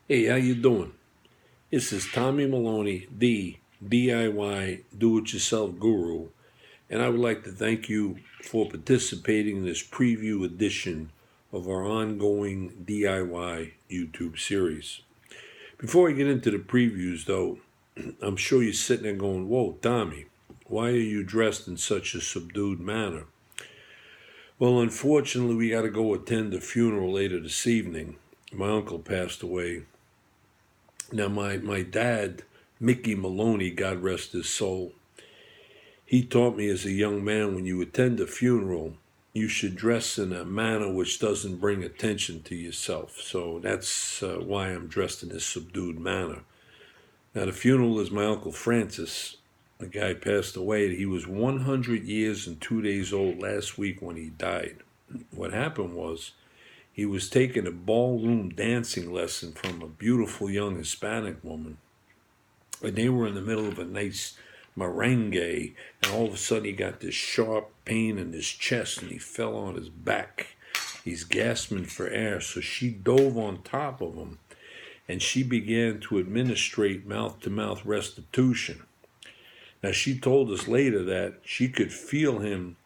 Hey, how you doing? This is Tommy Maloney, the DIY Do-It-Yourself Guru, and I would like to thank you for participating in this preview edition of our ongoing DIY YouTube series. Before I get into the previews, though, I'm sure you're sitting there going, "Whoa, Tommy, why are you dressed in such a subdued manner?" Well, unfortunately, we got to go attend a funeral later this evening. My uncle passed away. Now, my dad, Mickey Maloney, God rest his soul, he taught me as a young man, when you attend a funeral, you should dress in a manner which doesn't bring attention to yourself. So that's why I'm dressed in this subdued manner. Now, the funeral is my Uncle Francis. The guy passed away. He was 100 years and 2 days old last week when he died. What happened was, he was taking a ballroom dancing lesson from a beautiful young Hispanic woman. And they were in the middle of a nice merengue, and all of a sudden he got this sharp pain in his chest and he fell on his back. He's gasping for air, so she dove on top of him and she began to administrate mouth-to-mouth restitution. Now, she told us later that she could feel him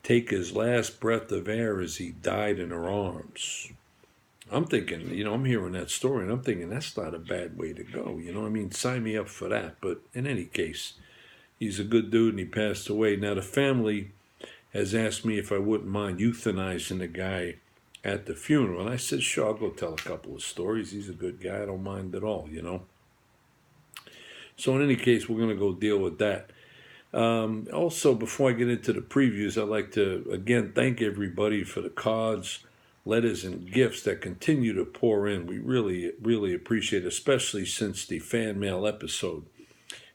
take his last breath of air as he died in her arms. I'm thinking, I'm hearing that story and I'm thinking that's not a bad way to go. Sign me up for that. But in any case, he's a good dude and he passed away. Now, the family has asked me if I wouldn't mind euthanizing the guy at the funeral. And I said, sure, I'll go tell a couple of stories. He's a good guy. I don't mind at all. So in any case, we're going to go deal with that. Also, before I get into the previews, I'd like to, again, thank everybody for the cards, letters, and gifts that continue to pour in. We really, really appreciate it, especially since the fan mail episode.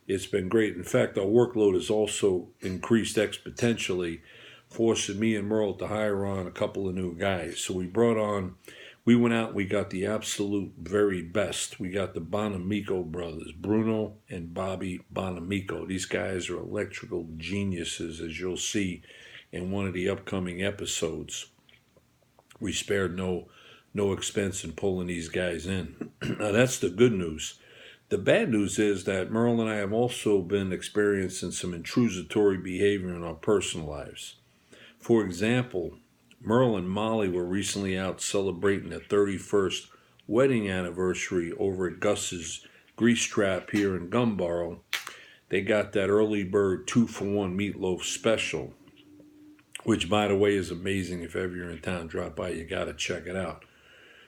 It's been great. In fact, our workload has also increased exponentially, forcing me and Merle to hire on a couple of new guys. So we went out and we got the absolute very best. We got the Bonamico brothers, Bruno and Bobby Bonamico. These guys are electrical geniuses, as you'll see in one of the upcoming episodes. We spared no expense in pulling these guys in. Now, that's the good news. The bad news is that Merle and I have also been experiencing some intrusory behavior in our personal lives. For example, Merle and Molly were recently out celebrating their 31st wedding anniversary over at Gus's Grease Trap here in Gumboro. They got that early bird 2-for-1 meatloaf special, which, by the way, is amazing. If ever you're in town, drop by. You got to check it out.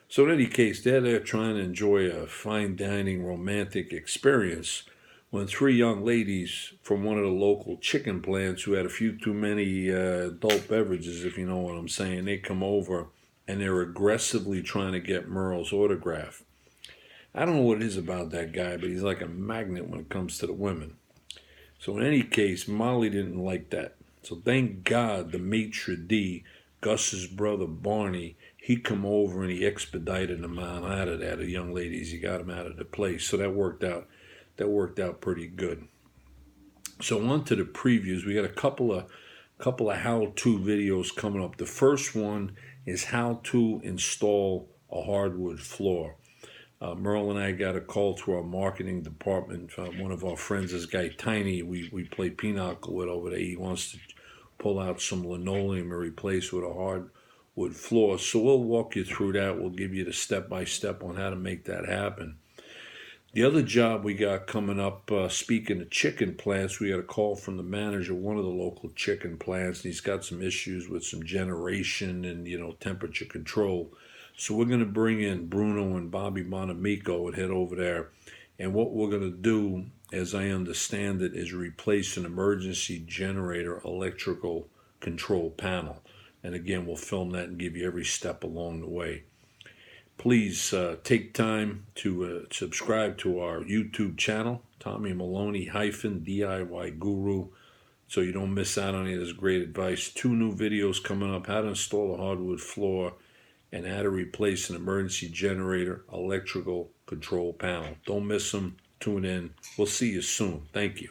So in any case, they're there trying to enjoy a fine dining romantic experience when three young ladies from one of the local chicken plants who had a few too many adult beverages, if you know what I'm saying, they come over and they're aggressively trying to get Merle's autograph. I don't know what it is about that guy, but he's like a magnet when it comes to the women. So in any case, Molly didn't like that. So thank God the maitre d', Gus's brother Barney, he come over and he expedited them out of there. The young ladies, he got them out of the place. So that worked out pretty good. So on to the previews. We got a couple of how-to videos coming up. The first one is how to install a hardwood floor. Merle and I got a call to our marketing department. One of our friends, this guy Tiny, we play pinochle with over there. He wants to pull out some linoleum and replace with a hardwood floor. So we'll walk you through that. We'll give you the step-by-step on how to make that happen. The other job we got coming up, speaking of chicken plants, we got a call from the manager of one of the local chicken plants, and he's got some issues with some generation and, temperature control. So we're going to bring in Bruno and Bobby Bonamico and head over there. And what we're going to do, as I understand it, is replace an emergency generator electrical control panel. And again, we'll film that and give you every step along the way. Please take time to subscribe to our YouTube channel, Tommy Maloney DIY Guru, so you don't miss out on any of this great advice. 2 new videos coming up: how to install a hardwood floor and how to replace an emergency generator electrical control panel. Don't miss them. Tune in. We'll see you soon. Thank you.